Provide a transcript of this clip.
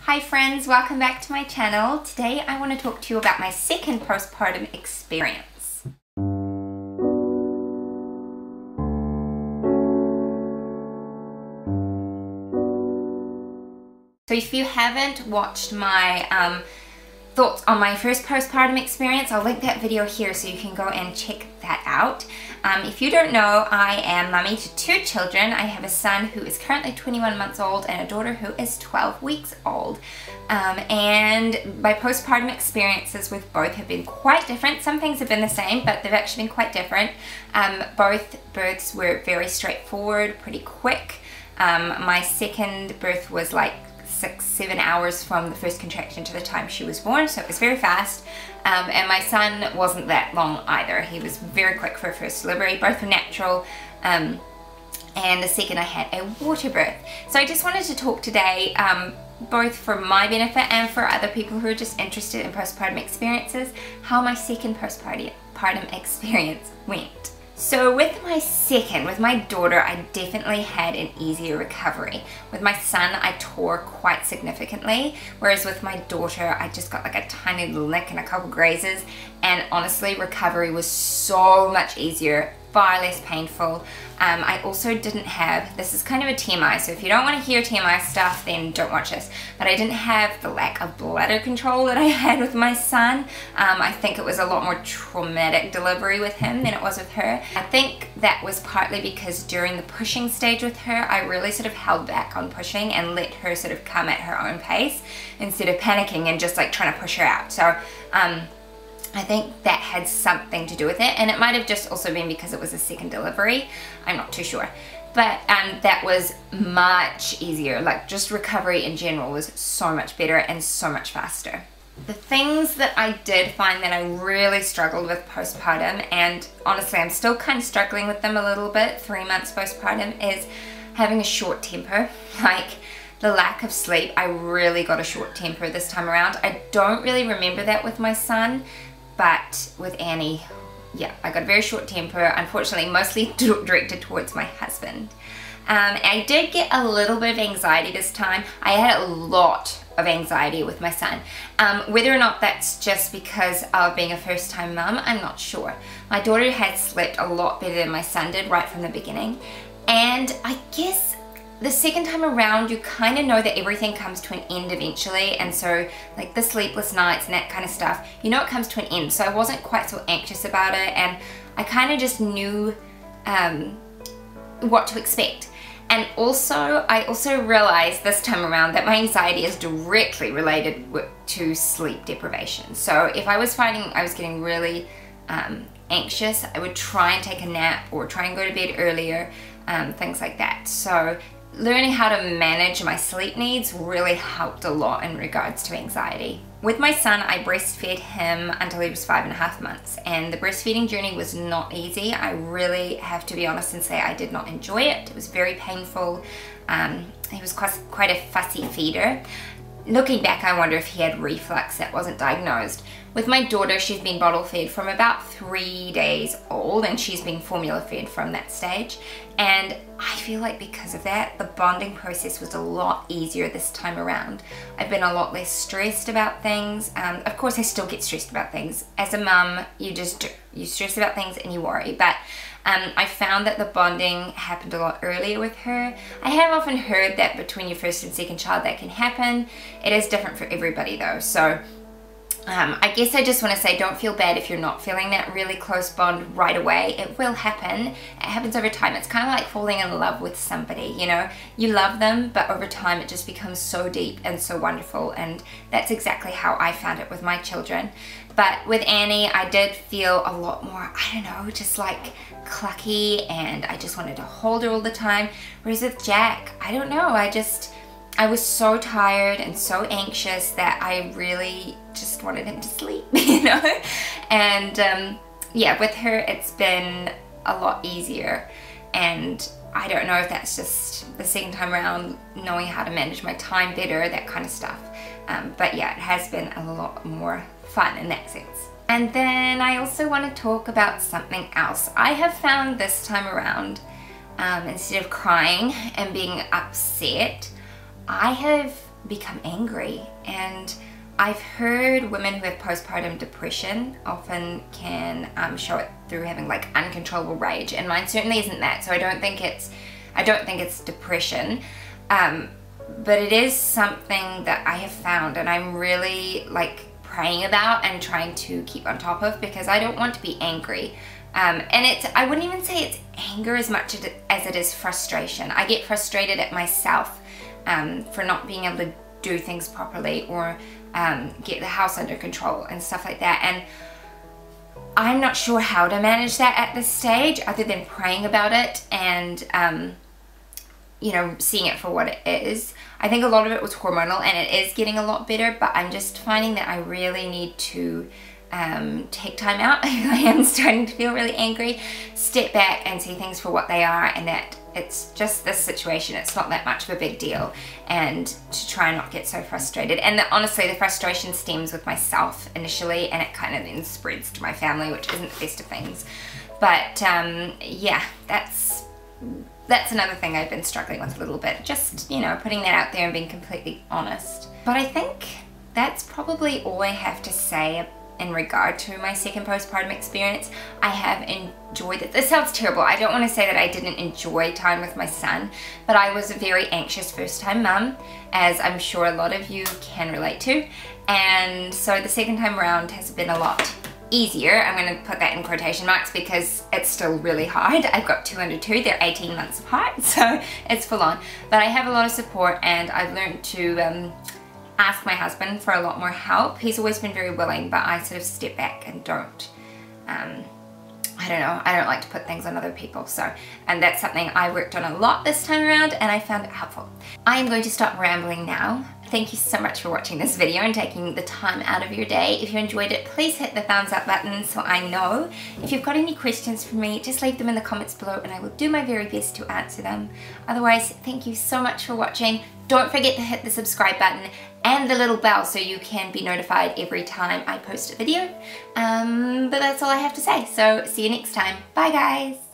Hi friends, welcome back to my channel. Today I want to talk to you about my second postpartum experience. So if you haven't watched my thoughts on my first postpartum experience, I'll link that video here so you can go and check that out. If you don't know, I am mummy to two children. I have a son who is currently 21 months old and a daughter who is 12 weeks old. And my postpartum experiences with both have been quite different. Some things have been the same, but they've actually been quite different. Both births were very straightforward, pretty quick. My second birth was like 6-7 hours from the first contraction to the time she was born, so it was very fast. And my son wasn't that long either. He was very quick for a first delivery. Both were natural, and the second I had a water birth. So I just wanted to talk today, both for my benefit and for other people who are just interested in postpartum experiences, how my second postpartum experience went. So with my daughter, I definitely had an easier recovery. With my son, I tore quite significantly, whereas with my daughter, I just got like a tiny little nick and a couple grazes, and honestly, recovery was so much easier, far less painful. I also didn't have, this is kind of a TMI, so if you don't want to hear TMI stuff, then don't watch this, but I didn't have the lack of bladder control that I had with my son. I think it was a lot more traumatic delivery with him than it was with her. I think that was partly because during the pushing stage with her, I really sort of held back on pushing and let her sort of come at her own pace instead of panicking and just like trying to push her out. So I think that had something to do with it, and it might have just also been because it was a second delivery. I'm not too sure. But that was much easier. Like, just recovery in general was so much better and so much faster. The things that I did find that I really struggled with postpartum, and honestly I'm still kind of struggling with them a little bit 3 months postpartum, is having a short temper. Like, the lack of sleep. I really got a short temper this time around. I don't really remember that with my son, but with Annie, yeah, I got a very short temper, unfortunately mostly directed towards my husband. I did get a little bit of anxiety this time. I had a lot of anxiety with my son. Whether or not that's just because of being a first-time mum, I'm not sure. My daughter had slept a lot better than my son did right from the beginning, and I guess the second time around, you kind of know that everything comes to an end eventually, and so like the sleepless nights and that kind of stuff, you know it comes to an end, so I wasn't quite so anxious about it, and I kind of just knew what to expect. And also, I also realized this time around that my anxiety is directly related to sleep deprivation. So if I was finding I was getting really anxious, I would try and take a nap or try and go to bed earlier, things like that. So learning how to manage my sleep needs really helped a lot in regards to anxiety. With my son, I breastfed him until he was 5.5 months, and the breastfeeding journey was not easy. I really have to be honest and say I did not enjoy it. It was very painful. He was quite a fussy feeder. Looking back, I wonder if he had reflux that wasn't diagnosed. With my daughter, she's been bottle fed from about 3 days old, and she's been formula fed from that stage. And I feel like because of that, the bonding process was a lot easier this time around. I've been a lot less stressed about things. Of course, I still get stressed about things. As a mum, you stress about things and you worry. But I found that the bonding happened a lot earlier with her. I have often heard that between your first and second child that can happen. It is different for everybody though. So I guess I just want to say, don't feel bad if you're not feeling that really close bond right away. It will happen. It happens over time. It's kind of like falling in love with somebody, you know. You love them, but over time it just becomes so deep and so wonderful, and that's exactly how I found it with my children. But with Annie, I did feel a lot more, I don't know, just like clucky, and I just wanted to hold her all the time. Whereas with Jack, I don't know, I was so tired and so anxious that I really just wanted him to sleep, you know? And yeah, with her it's been a lot easier, and I don't know if that's just the second time around knowing how to manage my time better, that kind of stuff. But yeah, it has been a lot more fun in that sense. And then I also want to talk about something else. I have found this time around, instead of crying and being upset, I have become angry. And I've heard women who have postpartum depression often can show it through having like uncontrollable rage, and mine certainly isn't that. So I don't think it's depression, but it is something that I have found, and I'm really like praying about and trying to keep on top of, because I don't want to be angry. And I wouldn't even say it's anger as much as it is frustration. I get frustrated at myself for not being able to do things properly, or get the house under control and stuff like that. And I'm not sure how to manage that at this stage, other than praying about it and you know, seeing it for what it is. I think a lot of it was hormonal, and it is getting a lot better, but I'm just finding that I really need to take time out if I am starting to feel really angry, step back and see things for what they are, and that it's just this situation, it's not that much of a big deal, and to try and not get so frustrated. And honestly, the frustration stems with myself initially, and it kind of then spreads to my family, which isn't the best of things. But yeah, that's another thing I've been struggling with a little bit, just, you know, putting that out there and being completely honest. But I think that's probably all I have to say in regard to my second postpartum experience. I have enjoyed it. This sounds terrible. I don't want to say that I didn't enjoy time with my son, but I was a very anxious first-time mum, as I'm sure a lot of you can relate to. And so the second time around has been a lot easier. I'm going to put that in quotation marks because it's still really hard. I've got 2 under 2. They're 18 months apart, so it's full on. But I have a lot of support, and I've learned to ask my husband for a lot more help. He's always been very willing, but I sort of step back and don't, I don't know, I don't like to put things on other people. So, and that's something I worked on a lot this time around, and I found it helpful. I am going to stop rambling now. Thank you so much for watching this video and taking the time out of your day. If you enjoyed it, please hit the thumbs up button so I know. If you've got any questions for me, just leave them in the comments below and I will do my very best to answer them. Otherwise, thank you so much for watching. Don't forget to hit the subscribe button and the little bell so you can be notified every time I post a video. But that's all I have to say, so see you next time. Bye guys!